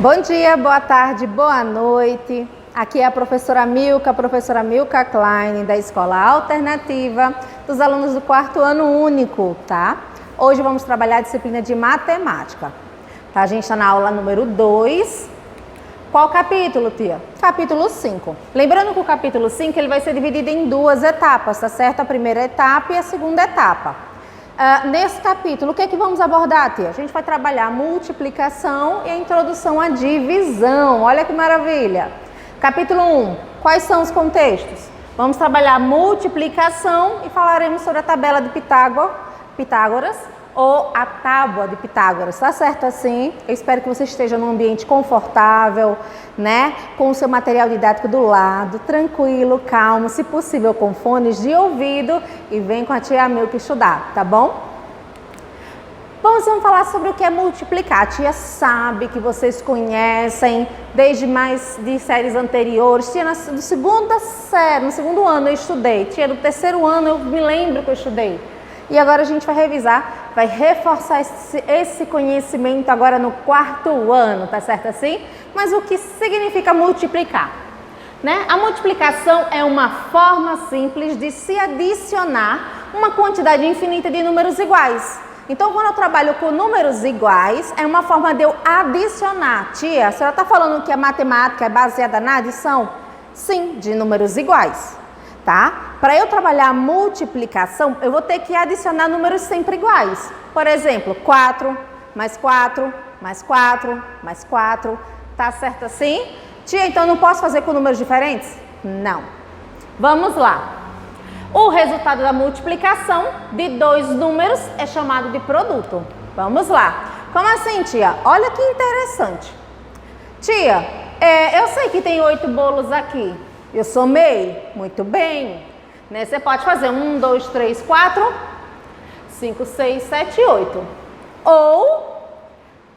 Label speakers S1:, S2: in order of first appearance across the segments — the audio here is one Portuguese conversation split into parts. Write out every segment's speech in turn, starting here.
S1: Bom dia, boa tarde, boa noite. Aqui é a professora Milka Klein, da Escola Alternativa, dos alunos do 4º ano único, tá? Hoje vamos trabalhar a disciplina de matemática. Tá? A gente está na aula número 2. Qual capítulo, tia? Capítulo 5. Lembrando que o capítulo 5 ele vai ser dividido em 2 etapas, tá certo? A primeira etapa e a segunda etapa. Nesse capítulo, o que é que vamos abordar, tia? A gente vai trabalhar a multiplicação e a introdução à divisão. Olha que maravilha! Capítulo 1, quais são os contextos? Vamos trabalhar a multiplicação e falaremos sobre a tabela de Pitágoras ou a tábua de Pitágoras, tá certo assim? Eu espero que você esteja num ambiente confortável, né? Com o seu material didático do lado, tranquilo, calmo, se possível com fones de ouvido e vem com a tia Milka estudar, tá bom? Bom, vamos falar sobre o que é multiplicar. A tia sabe que vocês conhecem desde mais de séries anteriores. Tia, do segunda série, no segundo ano eu estudei. Tia, do 3º ano eu me lembro que eu estudei. E agora a gente vai revisar, vai reforçar esse conhecimento agora no 4º ano, tá certo assim? Mas o que significa multiplicar? Né? A multiplicação é uma forma simples de se adicionar uma quantidade infinita de números iguais. Então, quando eu trabalho com números iguais, é uma forma de eu adicionar. Tia, a senhora está falando que a matemática é baseada na adição? Sim, de números iguais. Tá? Para eu trabalhar a multiplicação, eu vou ter que adicionar números sempre iguais. Por exemplo, 4 mais 4 mais 4 mais 4. Tá certo assim? Tia, então eu não posso fazer com números diferentes? Não. Vamos lá. O resultado da multiplicação de 2 números é chamado de produto. Vamos lá. Como assim, tia? Olha que interessante. Tia, eu sei que tem 8 bolos aqui. Eu somei? Muito bem. Né? Você pode fazer 1, 2, 3, 4, 5, 6, 7, 8. Ou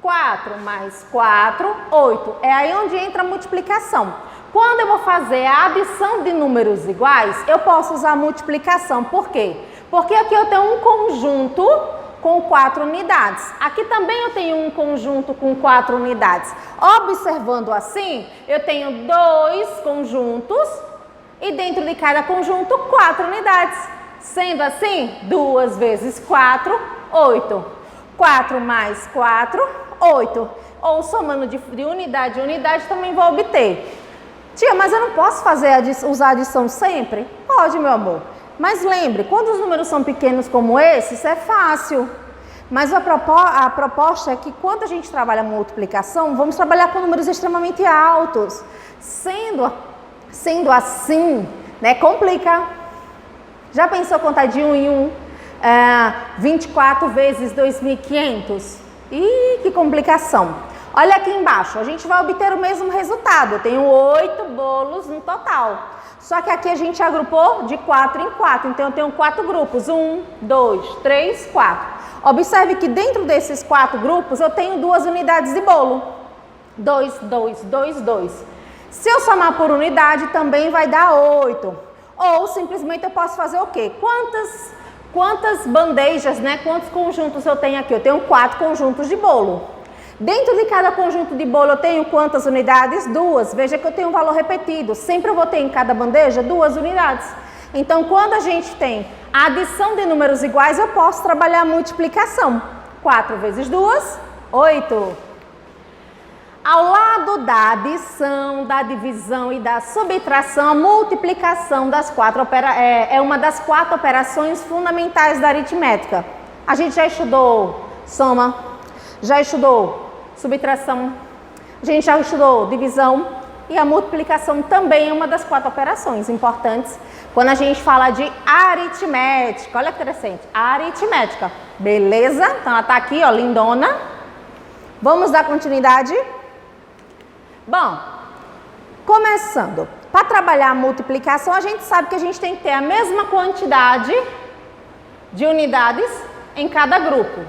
S1: 4 mais 4, 8. É aí onde entra a multiplicação. Quando eu vou fazer a adição de números iguais, eu posso usar a multiplicação. Por quê? Porque aqui eu tenho um conjunto com 4 unidades. Aqui também eu tenho um conjunto com 4 unidades. Observando assim, eu tenho 2 conjuntos e dentro de cada conjunto 4 unidades. Sendo assim, 2 vezes 4, 8. 4 mais 4, 8. Ou somando de unidade em unidade também vou obter. Tia, mas eu não posso usar adição sempre? Pode, meu amor. Mas lembre, quando os números são pequenos como esse, isso é fácil. Mas a proposta é que quando a gente trabalha a multiplicação, vamos trabalhar com números extremamente altos. Sendo assim, né, complica. Já pensou contar de 1 em 1? 24 vezes 2.500? Ih, que complicação. Olha aqui embaixo, a gente vai obter o mesmo resultado. Eu tenho 8 bolos no total. Só que aqui a gente agrupou de 4 em 4. Então, eu tenho 4 grupos. 1, 2, 3, 4. Observe que dentro desses 4 grupos, eu tenho 2 unidades de bolo. 2, 2, 2, 2. Se eu somar por unidade, também vai dar 8. Ou, simplesmente, eu posso fazer o quê? Quantas bandejas, né? Quantos conjuntos eu tenho aqui? Eu tenho 4 conjuntos de bolo. Dentro de cada conjunto de bolo eu tenho quantas unidades? 2. Veja que eu tenho um valor repetido. Sempre eu vou ter em cada bandeja 2 unidades. Então, quando a gente tem a adição de números iguais, eu posso trabalhar a multiplicação. 4 vezes 2, 8. Ao lado da adição, da divisão e da subtração, a multiplicação é uma das 4 operações fundamentais da aritmética. A gente já estudou soma, já estudou subtração, a gente já estudou divisão e a multiplicação também é uma das 4 operações importantes quando a gente fala de aritmética. Olha que interessante, aritmética, beleza? Então ela está aqui, ó, lindona. Vamos dar continuidade? Bom, começando, para trabalhar a multiplicação a gente sabe que a gente tem que ter a mesma quantidade de unidades em cada grupo.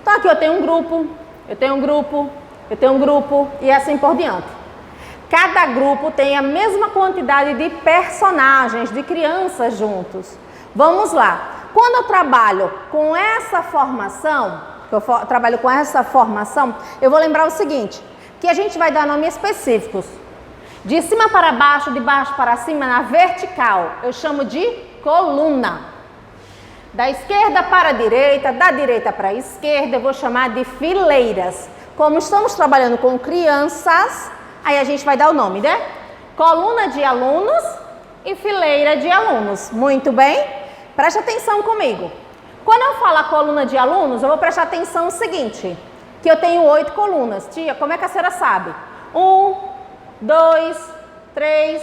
S1: Então aqui eu tenho um grupo, eu tenho um grupo, eu tenho um grupo e assim por diante. Cada grupo tem a mesma quantidade de personagens, de crianças juntos. Vamos lá. Quando eu trabalho com essa formação, eu vou lembrar o seguinte. que a gente vai dar nomes específicos. De cima para baixo, de baixo para cima, na vertical, eu chamo de coluna. Da esquerda para a direita, da direita para a esquerda, eu vou chamar de fileiras. Como estamos trabalhando com crianças, aí a gente vai dar o nome, né? Coluna de alunos e fileira de alunos. Muito bem? Preste atenção comigo. Quando eu falo a coluna de alunos, eu vou prestar atenção no seguinte, que eu tenho 8 colunas. Tia, como é que a senhora sabe? 1, 2, 3,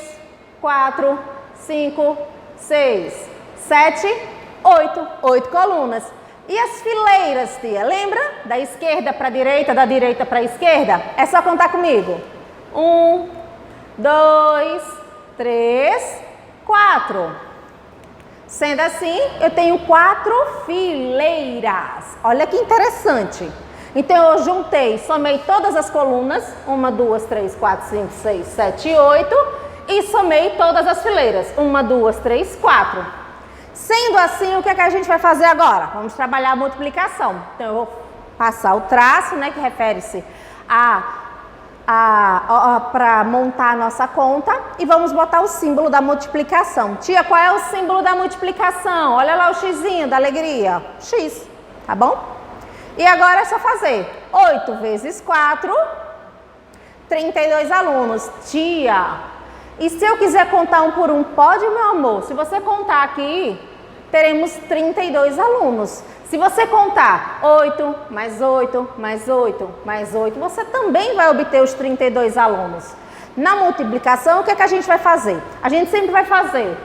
S1: 4, 5, 6, 7, 8. 8 colunas. E as fileiras, tia? Lembra? Da esquerda para a direita, da direita para a esquerda? É só contar comigo. 1, 2, 3, 4. Sendo assim, eu tenho 4 fileiras. Olha que interessante. Então, eu juntei, somei todas as colunas, 1, 2, 3, 4, 5, 6, 7, 8, e somei todas as fileiras, 1, 2, 3, 4. Sendo assim, o que é que a gente vai fazer agora? Vamos trabalhar a multiplicação. Então, eu vou passar o traço, né, que refere-se para montar a nossa conta, e vamos botar o símbolo da multiplicação. Tia, qual é o símbolo da multiplicação? Olha lá o xizinho da alegria. X, tá bom? E agora é só fazer 8 vezes 4, 32 alunos. Tia, e se eu quiser contar um por um, pode, meu amor? Se você contar aqui, teremos 32 alunos. Se você contar 8, mais 8, mais 8, mais 8, você também vai obter os 32 alunos. Na multiplicação, o que é que a gente vai fazer? A gente sempre vai fazer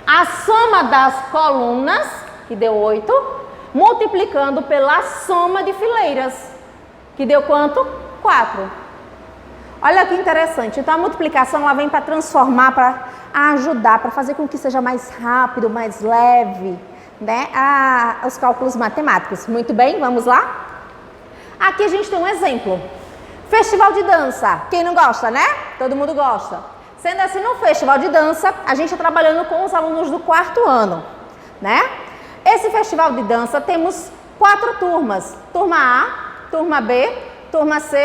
S1: a soma das colunas, que deu 8, multiplicando pela soma de fileiras, que deu quanto? 4. Olha que interessante. Então, a multiplicação ela vem para transformar, para ajudar, para fazer com que seja mais rápido, mais leve, né, os cálculos matemáticos. Muito bem, vamos lá? Aqui a gente tem um exemplo. Festival de dança. Quem não gosta, né? Todo mundo gosta. Sendo assim, no festival de dança, a gente está trabalhando com os alunos do 4º ano, né? Esse festival de dança temos 4 turmas. Turma A, turma B, turma C,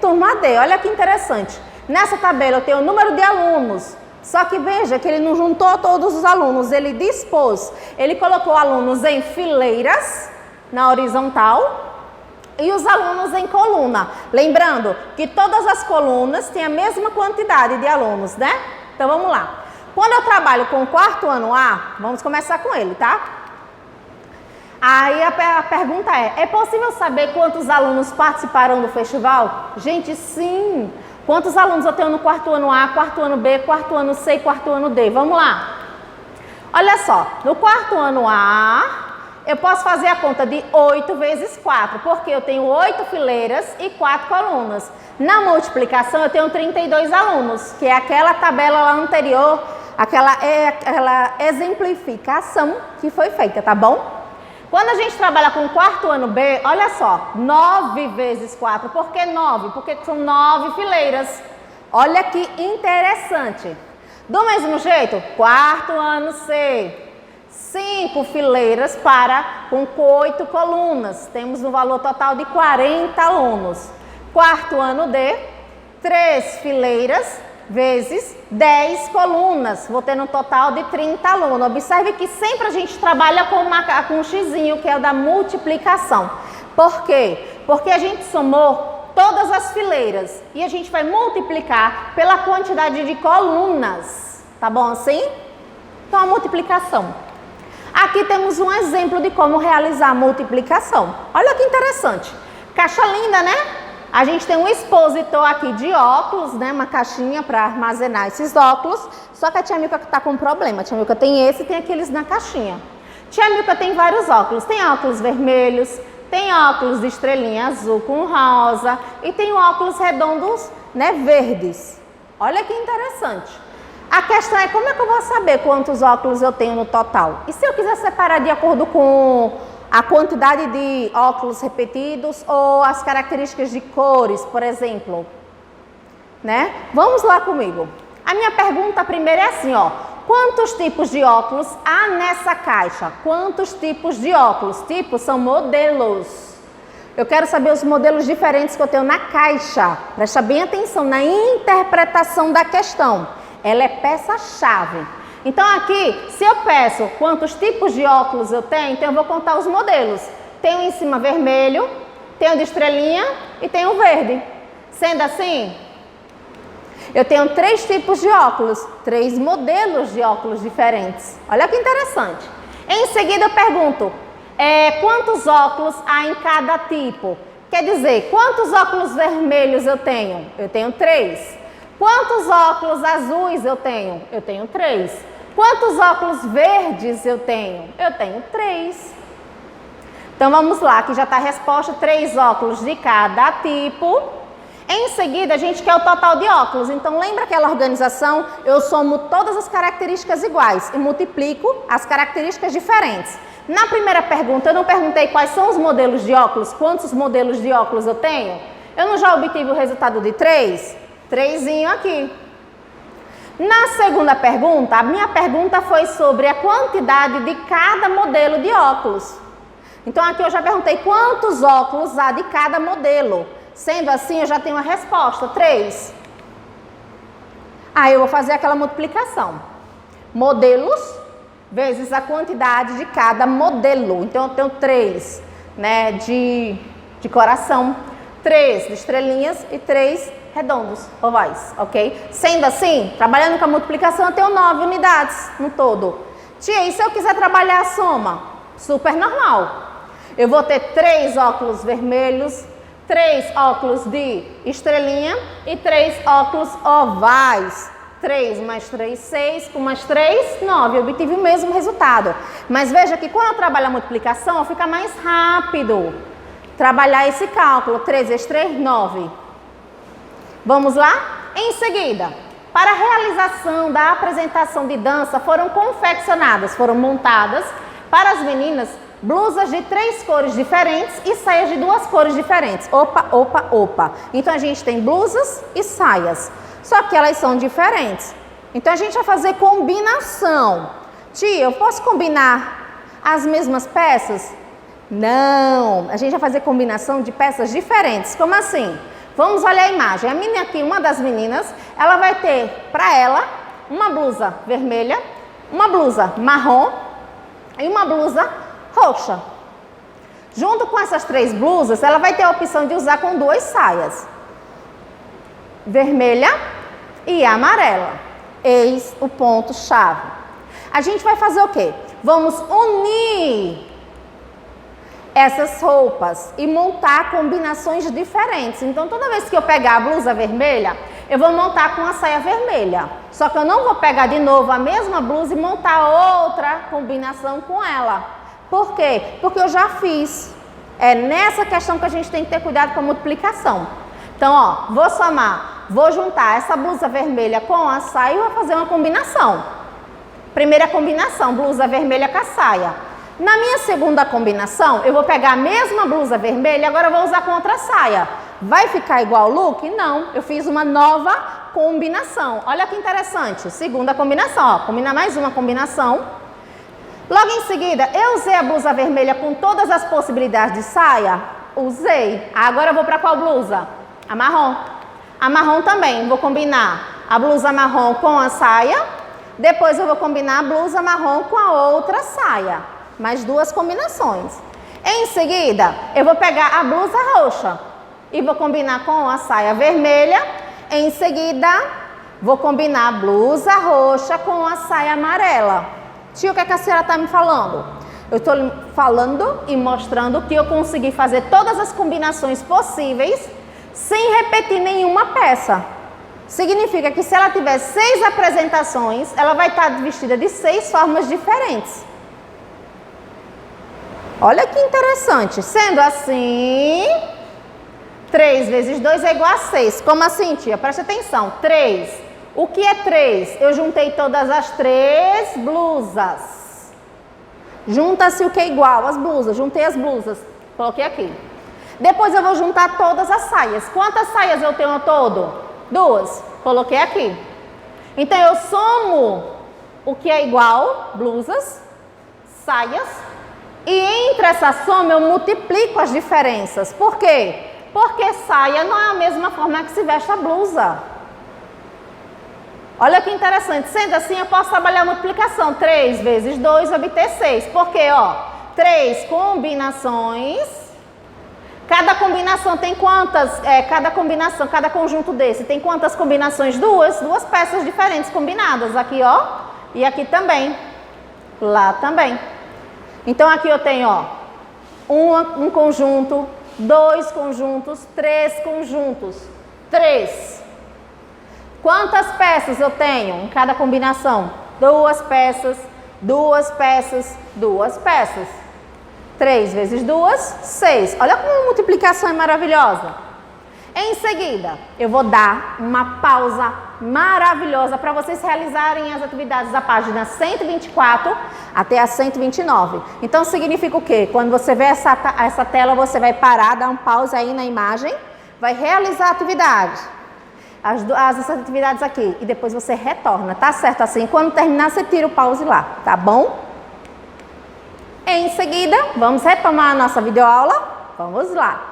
S1: turma D. Olha que interessante. Nessa tabela eu tenho o número de alunos. Só que veja que ele não juntou todos os alunos, ele dispôs. Ele colocou alunos em fileiras, na horizontal, e os alunos em coluna. Lembrando que todas as colunas têm a mesma quantidade de alunos, né? Então vamos lá. Quando eu trabalho com o 4º ano A, vamos começar com ele, tá? Aí a pergunta é possível saber quantos alunos participaram do festival? Gente, sim! Quantos alunos eu tenho no 4º ano A, 4º ano B, 4º ano C e 4º ano D? Vamos lá! Olha só, no 4º ano A, eu posso fazer a conta de 8 vezes 4, porque eu tenho 8 fileiras e 4 colunas. Na multiplicação, eu tenho 32 alunos, que é aquela tabela lá anterior, aquela exemplificação que foi feita, tá bom? Quando a gente trabalha com o 4º ano B, olha só, 9 vezes 4. Por que 9? Porque são 9 fileiras. Olha que interessante. Do mesmo jeito, 4º ano C, 5 fileiras com 8 colunas. Temos um valor total de 40 alunos. 4º ano D, 3 fileiras vezes 10 colunas, vou ter um total de 30 alunos. Observe que sempre a gente trabalha com um xizinho, que é o da multiplicação. Por quê? Porque a gente somou todas as fileiras e a gente vai multiplicar pela quantidade de colunas. Tá bom assim? Então, a multiplicação. Aqui temos um exemplo de como realizar a multiplicação. Olha que interessante. Caixa linda, né? A gente tem um expositor aqui de óculos, né? Uma caixinha para armazenar esses óculos. Só que a tia Milka está com um problema. A tia Milka tem esse e tem aqueles na caixinha. Tia Milka tem vários óculos. Tem óculos vermelhos, tem óculos de estrelinha azul com rosa e tem óculos redondos, né? Verdes. Olha que interessante. A questão é como é que eu vou saber quantos óculos eu tenho no total? E se eu quiser separar de acordo com a quantidade de óculos repetidos ou as características de cores, por exemplo, né? Vamos lá comigo. A minha pergunta primeiro é assim, ó. Quantos tipos de óculos há nessa caixa? Quantos tipos de óculos? Tipos são modelos. Eu quero saber os modelos diferentes que eu tenho na caixa. Presta bem atenção na interpretação da questão. Ela é peça-chave. Então aqui, se eu peço quantos tipos de óculos eu tenho, então eu vou contar os modelos. Tenho em cima vermelho, tenho de estrelinha e tenho verde. Sendo assim, eu tenho 3 tipos de óculos, 3 modelos de óculos diferentes. Olha que interessante. Em seguida eu pergunto, quantos óculos há em cada tipo? Quer dizer, quantos óculos vermelhos eu tenho? Eu tenho 3. Quantos óculos azuis eu tenho? Eu tenho 3. Quantos óculos verdes eu tenho? Eu tenho 3. Então vamos lá, aqui já está a resposta, 3 óculos de cada tipo. Em seguida, a gente quer o total de óculos. Então lembra aquela organização? Eu somo todas as características iguais e multiplico as características diferentes. Na primeira pergunta, eu não perguntei quais são os modelos de óculos, quantos modelos de óculos eu tenho? Eu não já obtive o resultado de 3? 3zinho aqui. Na segunda pergunta, a minha pergunta foi sobre a quantidade de cada modelo de óculos. Então aqui eu já perguntei quantos óculos há de cada modelo. Sendo assim, eu já tenho a resposta, 3. Aí eu vou fazer aquela multiplicação. Modelos vezes a quantidade de cada modelo. Então eu tenho 3, né, de coração, 3 de estrelinhas e 3 redondos, ovais, ok? Sendo assim, trabalhando com a multiplicação, eu tenho 9 unidades no todo. Tia, e se eu quiser trabalhar a soma? Super normal. Eu vou ter 3 óculos vermelhos, 3 óculos de estrelinha e 3 óculos ovais. 3 mais 3, 6, com mais 3, 9. Eu obtive o mesmo resultado. Mas veja que quando eu trabalho a multiplicação, fica mais rápido trabalhar esse cálculo. 3 vezes 3, 9. Vamos lá? Em seguida, para a realização da apresentação de dança, foram confeccionadas, foram montadas para as meninas blusas de 3 cores diferentes e saias de 2 cores diferentes. Opa, opa, opa. Então a gente tem blusas e saias, só que elas são diferentes. Então a gente vai fazer combinação. Tia, eu posso combinar as mesmas peças? Não, a gente vai fazer combinação de peças diferentes. Como assim? Vamos olhar a imagem. A menina aqui, uma das meninas, ela vai ter para ela uma blusa vermelha, uma blusa marrom e uma blusa roxa. Junto com essas 3 blusas, ela vai ter a opção de usar com 2 saias, vermelha e amarela. Eis o ponto-chave. A gente vai fazer o quê? Vamos unir essas roupas e montar combinações diferentes. Então, toda vez que eu pegar a blusa vermelha, eu vou montar com a saia vermelha. Só que eu não vou pegar de novo a mesma blusa e montar outra combinação com ela. Por quê? Porque eu já fiz. É nessa questão que a gente tem que ter cuidado com a multiplicação. Então, ó, vou somar, vou juntar essa blusa vermelha com a saia e vou fazer uma combinação. Primeira combinação, blusa vermelha com a saia. Na minha segunda combinação, eu vou pegar a mesma blusa vermelha e agora eu vou usar com outra saia. Vai ficar igual o look? Não, eu fiz uma nova combinação. Olha que interessante, segunda combinação, ó, combinar mais uma combinação. Logo em seguida, eu usei a blusa vermelha com todas as possibilidades de saia? Usei. Agora eu vou para qual blusa? A marrom. A marrom também, vou combinar a blusa marrom com a saia. Depois eu vou combinar a blusa marrom com a outra saia. Mais 2 combinações. Em seguida, eu vou pegar a blusa roxa e vou combinar com a saia vermelha. Em seguida, vou combinar a blusa roxa com a saia amarela. Tia, o que é que a senhora está me falando? Eu estou falando e mostrando que eu consegui fazer todas as combinações possíveis sem repetir nenhuma peça. Significa que se ela tiver 6 apresentações, ela vai estar vestida de 6 formas diferentes. Olha que interessante. Sendo assim, 3 vezes 2 é igual a 6. Como assim, tia? Presta atenção. 3. O que é 3? Eu juntei todas as 3 blusas. Junta-se o que é igual? As blusas. Juntei as blusas. Coloquei aqui. Depois eu vou juntar todas as saias. Quantas saias eu tenho ao todo? 2. Coloquei aqui. Então eu somo o que é igual, blusas, saias, E entre essa soma eu multiplico as diferenças. Por quê? Porque saia não é a mesma forma que se veste a blusa. Olha que interessante. Sendo assim, eu posso trabalhar a multiplicação. 3 vezes 2 obter 6. Por quê? Ó, 3 combinações. Cada combinação tem quantas? Cada conjunto desse tem quantas combinações? Duas peças diferentes combinadas. Aqui, ó, e aqui também. Lá também. Então, aqui eu tenho, ó, um conjunto, 2 conjuntos, 3 conjuntos. 3. Quantas peças eu tenho em cada combinação? 2 peças, 2 peças, 2 peças. 3 vezes 2, 6. Olha como a multiplicação é maravilhosa. Em seguida, eu vou dar uma pausa maravilhosa para vocês realizarem as atividades da página 124 até a 129. Então, significa o quê? Quando você vê essa tela, você vai parar, dar um pause aí na imagem, vai realizar a atividade. As atividades aqui. E depois você retorna, tá certo? Assim, quando terminar, você tira o pause lá, tá bom? Em seguida, vamos retomar a nossa videoaula. Vamos lá.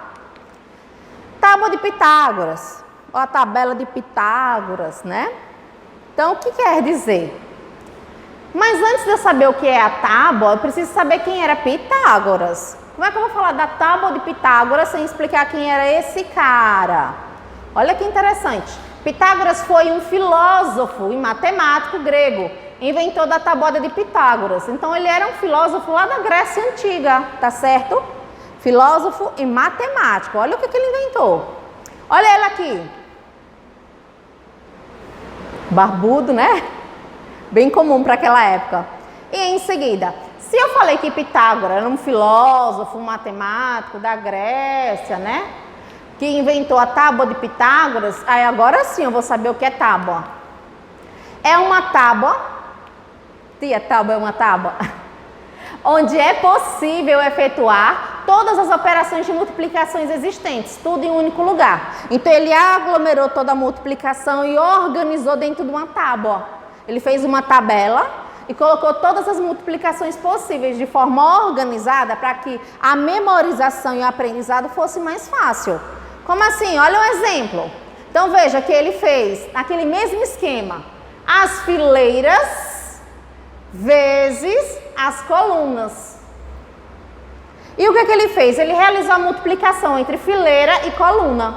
S1: Tábua de Pitágoras, ou a tabela de Pitágoras, né? Então, o que quer dizer? Mas antes de eu saber o que é a tábua, eu preciso saber quem era Pitágoras. Como é que eu vou falar da tábua de Pitágoras sem explicar quem era esse cara? Olha que interessante. Pitágoras foi um filósofo e matemático grego, inventor da tabuada de Pitágoras. Então, ele era um filósofo lá da Grécia Antiga, tá certo? Filósofo e matemático. Olha o que ele inventou. Olha ele aqui. Barbudo, né? Bem comum para aquela época. E em seguida, se eu falei que Pitágoras era um filósofo, um matemático da Grécia, né? Que inventou a tábua de Pitágoras, aí agora sim eu vou saber o que é tábua. É uma tábua, tia, tábua é uma tábua, onde é possível efetuar todas as operações de multiplicações existentes, tudo em um único lugar. Então ele aglomerou toda a multiplicação e organizou dentro de uma tábua. Ele fez uma tabela e colocou todas as multiplicações possíveis de forma organizada para que a memorização e o aprendizado fosse mais fácil. Como assim? Olha um exemplo. Então veja que ele fez naquele mesmo esquema as fileiras vezes as colunas. E o que ele fez? Ele realizou a multiplicação entre fileira e coluna.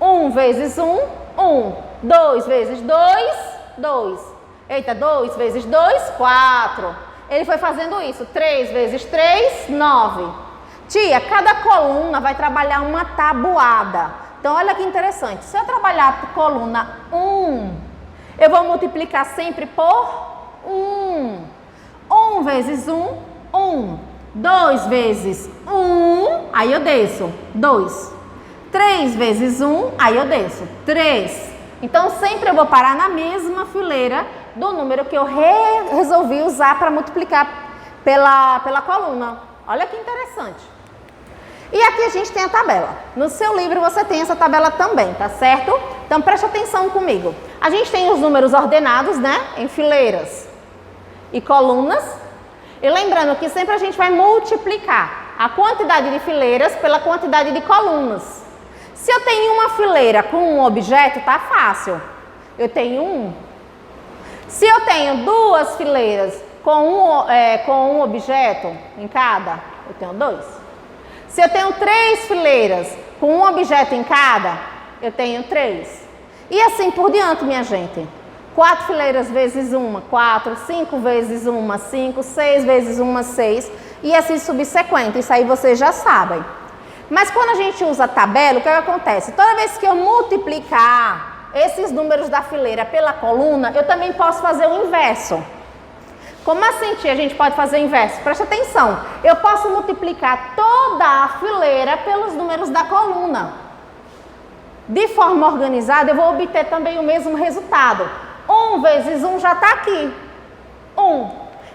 S1: 1 vezes 1, 1. 2 vezes 2, 2. Eita, 2 vezes 2, 4. Ele foi fazendo isso. 3 vezes 3, 9. Tia, cada coluna vai trabalhar uma tabuada. Então, olha que interessante. Se eu trabalhar a coluna 1, eu vou multiplicar sempre por 1. 1 vezes 1, 1. 2 vezes 1, aí eu desço, 2. 3 vezes 1, aí eu desço, 3. Então, sempre eu vou parar na mesma fileira do número que eu resolvi usar para multiplicar pela coluna. Olha que interessante. E aqui a gente tem a tabela. No seu livro você tem essa tabela também, tá certo? Então, preste atenção comigo. A gente tem os números ordenados, né? Em fileiras e colunas. E lembrando que sempre a gente vai multiplicar a quantidade de fileiras pela quantidade de colunas. Se eu tenho uma fileira com um objeto, tá fácil. Eu tenho 1. Se eu tenho 2 fileiras com um objeto em cada, eu tenho 2. Se eu tenho 3 fileiras com um objeto em cada, eu tenho 3. E assim por diante, minha gente. 4 fileiras vezes 1, 4. 5 vezes 1, 5. 6 vezes 1, 6. E assim subsequente. Isso aí vocês já sabem. Mas quando a gente usa a tabela, o que acontece? Toda vez que eu multiplicar esses números da fileira pela coluna, eu também posso fazer o inverso. Como assim, tia, a gente pode fazer o inverso? Presta atenção. Eu posso multiplicar toda a fileira pelos números da coluna. De forma organizada, eu vou obter também o mesmo resultado. 1 vezes 1 já está aqui. 1.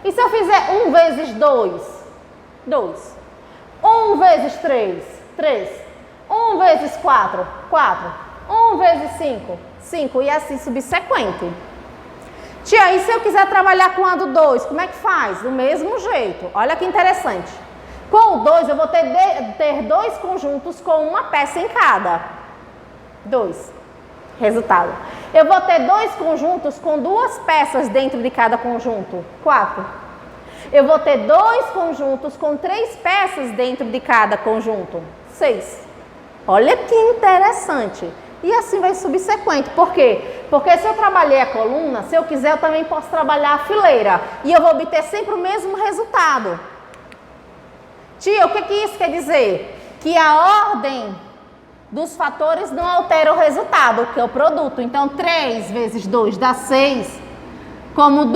S1: E se eu fizer 1 vezes 2? 2. 1 vezes 3? 3. 1 vezes 4? 4. 1 vezes 5? 5. E assim subsequente. Tia, e se eu quiser trabalhar com a do 2, como é que faz? Do mesmo jeito. Olha que interessante. Com o 2, eu vou ter dois conjuntos com uma peça em cada. 2. Resultado. Eu vou ter dois conjuntos com duas peças dentro de cada conjunto. 4. Eu vou ter dois conjuntos com 3 peças dentro de cada conjunto. 6. Olha que interessante. E assim vai subsequente. Por quê? Porque se eu trabalhei a coluna, se eu quiser, eu também posso trabalhar a fileira. E eu vou obter sempre o mesmo resultado. Tia, o que isso quer dizer? Que a ordem dos fatores não altera o resultado, que é o produto. Então, 3 vezes 2 dá 6. Como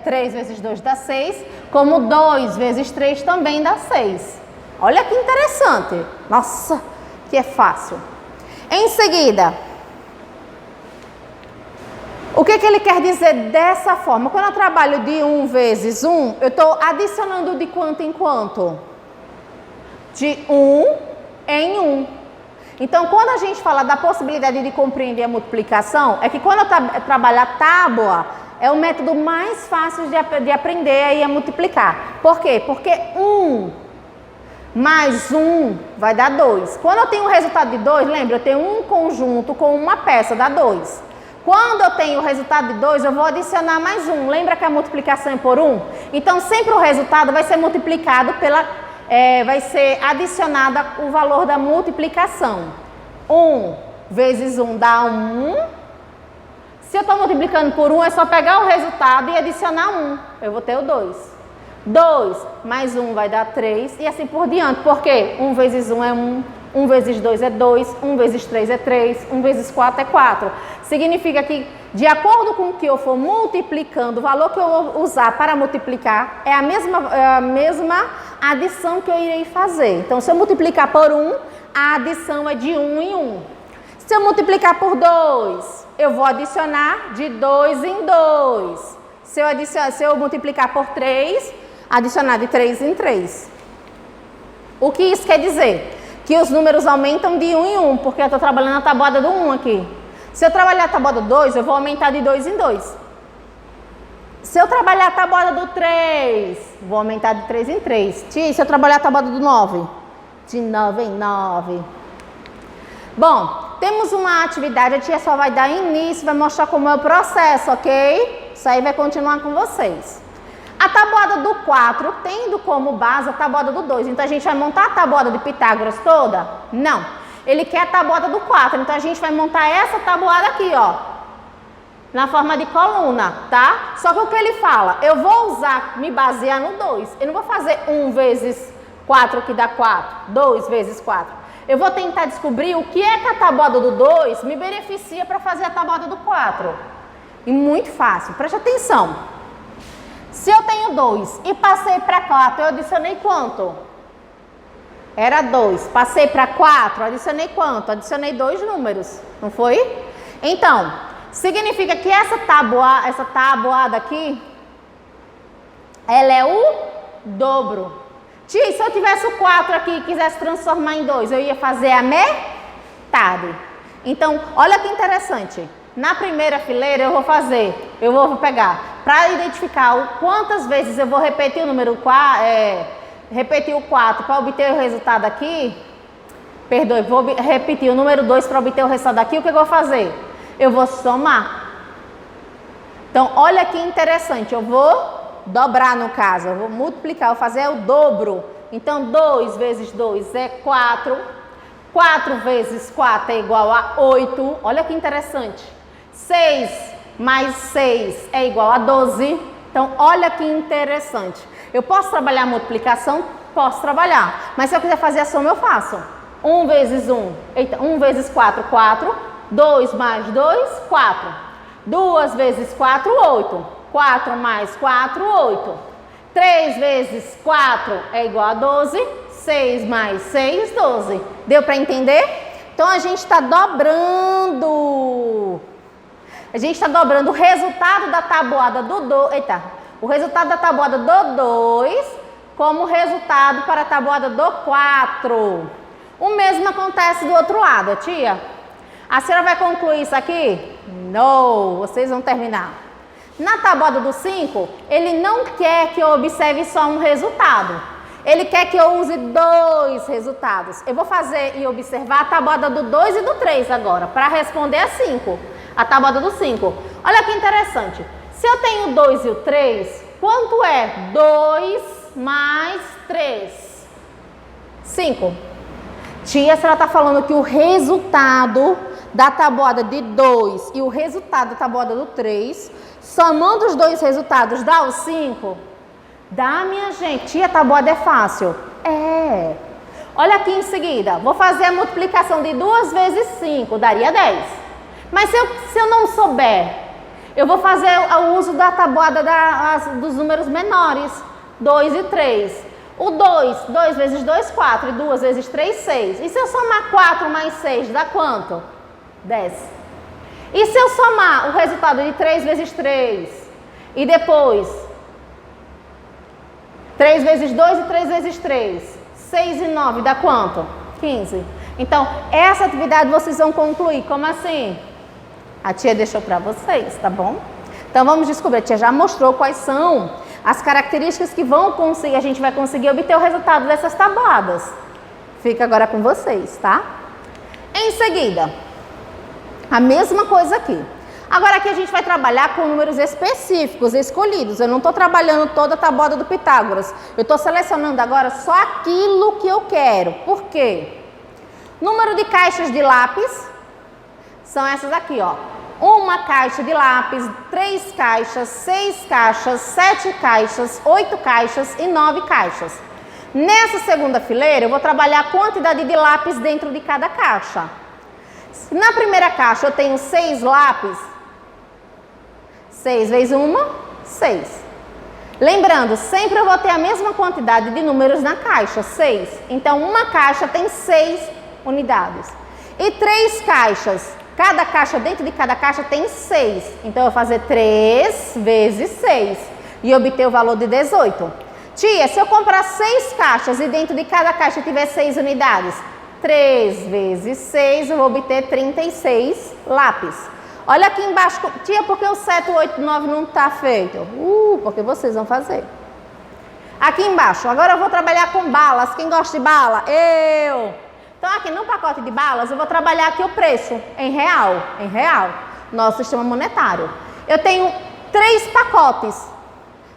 S1: 3 vezes 2 dá 6. Como 2 vezes 3 também dá 6. Olha que interessante. Nossa, que é fácil. Em seguida, o que ele quer dizer dessa forma? Quando eu trabalho de 1 vezes 1, eu estou adicionando de quanto em quanto? De 1 em 1. Então, quando a gente fala da possibilidade de compreender a multiplicação, é que quando eu trabalhar tábua, é o método mais fácil de aprender aí a multiplicar. Por quê? Porque 1 mais 1 vai dar 2. Quando eu tenho um resultado de 2, lembra, eu tenho um conjunto com uma peça, dá 2. Quando eu tenho o resultado de 2, eu vou adicionar mais 1. Lembra que a multiplicação é por 1? Então, sempre o resultado vai ser multiplicado vai ser adicionado o valor da multiplicação. 1 vezes 1 dá 1. Se eu estou multiplicando por 1, é só pegar o resultado e adicionar 1. Eu vou ter o 2. 2 mais 1 vai dar 3 e assim por diante. Por quê? 1 vezes 1 é 1. 1 vezes 2 é 2, 1 vezes 3 é 3, 1 vezes 4 é 4. Significa que, de acordo com o que eu for multiplicando, o valor que eu vou usar para multiplicar é a mesma adição que eu irei fazer. Então, se eu multiplicar por 1, a adição é de 1 em 1. Se eu multiplicar por 2, eu vou adicionar de 2 em 2. Se eu multiplicar por 3, adicionar de 3 em 3. O que isso quer dizer? Que os números aumentam de 1 em 1, porque eu estou trabalhando a tabuada do 1 aqui. Se eu trabalhar a tabuada do 2, eu vou aumentar de 2 em 2. Se eu trabalhar a tabuada do 3, vou aumentar de 3 em 3. Tia, se eu trabalhar a tabuada do 9? De 9 em 9. Bom, temos uma atividade, a tia só vai dar início, vai mostrar como é o processo, ok? Isso aí vai continuar com vocês. A tabuada do 4 tendo como base a tabuada do 2. Então, a gente vai montar a tabuada de Pitágoras toda? Não. Ele quer a tabuada do 4. Então, a gente vai montar essa tabuada aqui, ó. Na forma de coluna, tá? Só que o que ele fala? Eu vou me basear no 2. Eu não vou fazer 1 vezes 4 que dá 4. 2 vezes 4. Eu vou tentar descobrir o que é que a tabuada do 2 me beneficia para fazer a tabuada do 4. E muito fácil. Preste atenção. Se eu tenho 2 e passei para 4, eu adicionei quanto? Era 2. Passei para 4, adicionei quanto? Adicionei 2 números, não foi? Então, significa que essa tabuada aqui, ela é o dobro. Tia, se eu tivesse o 4 aqui e quisesse transformar em 2, eu ia fazer a metade. Então, olha que interessante. Na primeira fileira eu vou pegar, para identificar quantas vezes eu vou repetir o número 4, repetir o 4 para obter o resultado aqui, vou repetir o número 2 para obter o resultado aqui, o que eu vou fazer? Eu vou somar. Então, olha que interessante, eu vou dobrar no caso, eu vou multiplicar, eu vou fazer o dobro. Então, 2 vezes 2 é 4, 4 vezes 4 é igual a 8, olha que interessante. 6 mais 6 é igual a 12. Então, olha que interessante. Eu posso trabalhar a multiplicação? Posso trabalhar. Mas se eu quiser fazer a soma, eu faço. 1 vezes 1. Eita, 1 vezes 4, 4. 2 mais 2, 4. 2 vezes 4, 8. 4 mais 4, 8. 3 vezes 4 é igual a 12. 6 mais 6, 12. Deu para entender? Então, a gente está dobrando. A gente está dobrando o resultado da tabuada do 2. Eita, o resultado da tabuada do 2 como resultado para a tabuada do 4. O mesmo acontece do outro lado, tia. A senhora vai concluir isso aqui? Não, vocês vão terminar. Na tabuada do 5, ele não quer que eu observe só um resultado. Ele quer que eu use 2 resultados. Eu vou fazer e observar a tabuada do 2 e do 3 agora, para responder a 5. A tabuada do 5. Olha que interessante. Se eu tenho o 2 e o 3, quanto é 2 mais 3? 5. Tia, se ela está falando que o resultado da tabuada de 2 e o resultado da tabuada do 3, somando os 2 resultados, dá o 5? Dá, minha gente. Tia, a tabuada é fácil. É. Olha aqui em seguida. Vou fazer a multiplicação de 2 vezes 5, daria 10. Mas se eu não souber, eu vou fazer o uso da tabuada dos números menores. 2 e 3. O 2 vezes 2, 4. E 2 vezes 3, 6. E se eu somar 4 mais 6, dá quanto? 10. E se eu somar o resultado de 3 vezes 3? E depois 3 vezes 2 e 3 vezes 3. 6 e 9 dá quanto? 15. Então, essa atividade vocês vão concluir. Como assim? A tia deixou para vocês, tá bom? Então, vamos descobrir. A tia já mostrou quais são as características que a gente vai conseguir obter o resultado dessas tabuadas. Fica agora com vocês, tá? Em seguida, a mesma coisa aqui. Agora aqui a gente vai trabalhar com números específicos, escolhidos. Eu não estou trabalhando toda a tabuada do Pitágoras. Eu estou selecionando agora só aquilo que eu quero. Por quê? Número de caixas de lápis são essas aqui, ó. 1 caixa de lápis, 3 caixas, 6 caixas, 7 caixas, 8 caixas e 9 caixas. Nessa segunda fileira eu vou trabalhar a quantidade de lápis dentro de cada caixa. Na primeira caixa eu tenho 6 lápis. 6 vezes 1, 6. Lembrando, sempre eu vou ter a mesma quantidade de números na caixa, 6. Então, uma caixa tem 6 unidades. E 3 caixas, cada caixa, dentro de cada caixa tem 6. Então, eu vou fazer 3 vezes 6 e obter o valor de 18. Tia, se eu comprar 6 caixas e dentro de cada caixa tiver 6 unidades, 3 vezes 6, eu vou obter 36 lápis. Olha aqui embaixo. Tia, por que o 7, 8, 9 não está feito? Porque vocês vão fazer. Aqui embaixo. Agora eu vou trabalhar com balas. Quem gosta de bala? Eu. Então, aqui no pacote de balas, eu vou trabalhar aqui o preço em real. Em real. Nosso sistema monetário. Eu tenho 3 pacotes.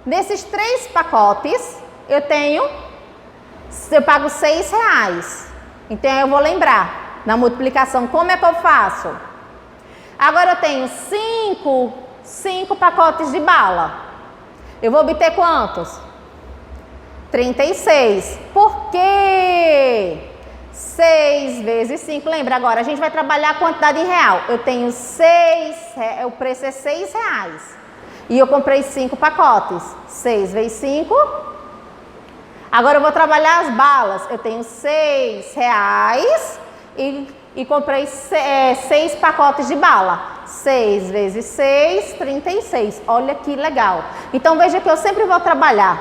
S1: Desses 3 pacotes, eu pago R$6. Então, eu vou lembrar na multiplicação. Como é que eu faço? Agora eu tenho 5 pacotes de bala. Eu vou obter quantos? 36. Por quê? 6 vezes 5. Lembra agora, a gente vai trabalhar a quantidade em real. Eu tenho 6, o preço é R$6. E eu comprei 5 pacotes. 6 vezes 5. Agora eu vou trabalhar as balas. Eu tenho R$6 e comprei 6 pacotes de bala. 6 vezes 6, 36. Olha que legal. Então, veja que eu sempre vou trabalhar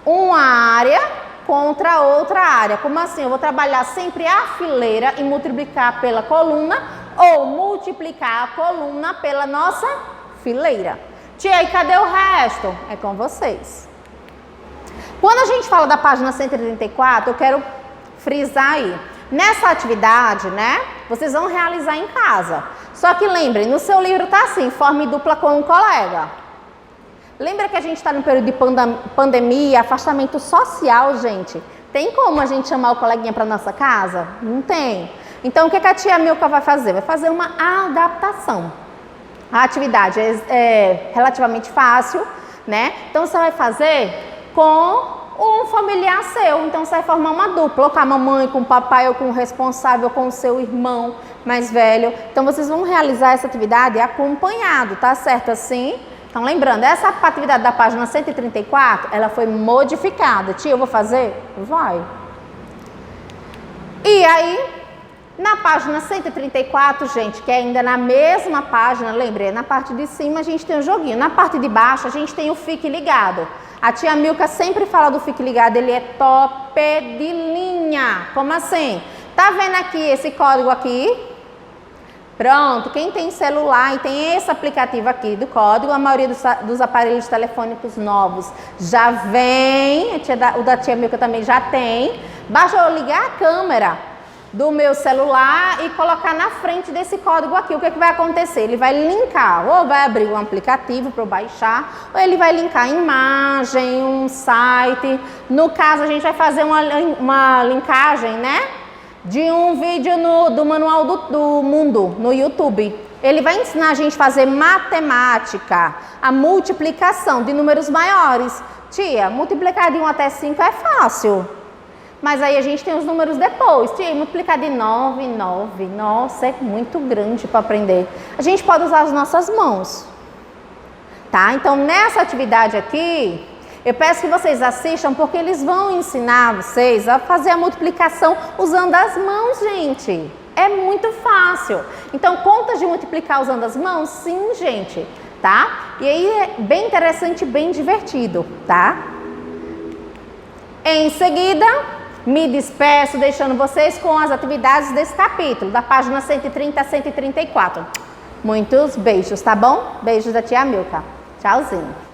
S1: uma área contra outra área. Como assim? Eu vou trabalhar sempre a fileira e multiplicar pela coluna ou multiplicar a coluna pela nossa fileira. Tia, e cadê o resto? É com vocês. Quando a gente fala da página 134, eu quero frisar aí. Nessa atividade, né, vocês vão realizar em casa. Só que lembrem, no seu livro tá assim, forme dupla com um colega. Lembra que a gente está no período de pandemia, afastamento social, gente? Tem como a gente chamar o coleguinha para nossa casa? Não tem. Então, o que a tia Milka vai fazer? Vai fazer uma adaptação. A atividade é relativamente fácil, né? Então, você vai fazer com um familiar seu. Então, você vai formar uma dupla, ou com a mamãe, com o papai, ou com o responsável, com o seu irmão mais velho. Então, vocês vão realizar essa atividade acompanhado, tá certo assim? Então, lembrando, essa atividade da página 134, ela foi modificada. Tia, eu vou fazer? Vai. E aí, na página 134, gente, que é ainda na mesma página, lembrei, na parte de cima a gente tem um joguinho. Na parte de baixo a gente tem o Fique Ligado. A tia Milka sempre fala do Fique Ligado, ele é top de linha. Como assim? Tá vendo aqui esse código aqui? Pronto, quem tem celular e tem esse aplicativo aqui do código, a maioria dos aparelhos telefônicos novos já vem, o da tia Milka também já tem. Basta eu ligar a câmera do meu celular e colocar na frente desse código aqui. O que vai acontecer? Ele vai linkar, ou vai abrir um aplicativo para eu baixar, ou ele vai linkar a imagem, um site. No caso, a gente vai fazer uma linkagem, né? De um vídeo do Manual do Mundo no YouTube. Ele vai ensinar a gente a fazer matemática, a multiplicação de números maiores. Tia, multiplicar de 1 até 5 é fácil. Mas aí a gente tem os números depois. Tia, multiplicar de 9, nossa, é muito grande para aprender. A gente pode usar as nossas mãos. Tá? Então, nessa atividade aqui, eu peço que vocês assistam, porque eles vão ensinar vocês a fazer a multiplicação usando as mãos, gente. É muito fácil. Então, contas de multiplicar usando as mãos? Sim, gente. Tá? E aí é bem interessante, bem divertido, tá? Em seguida, me despeço deixando vocês com as atividades desse capítulo, da página 130 a 134. Muitos beijos, tá bom? Beijos da tia Milka. Tchauzinho.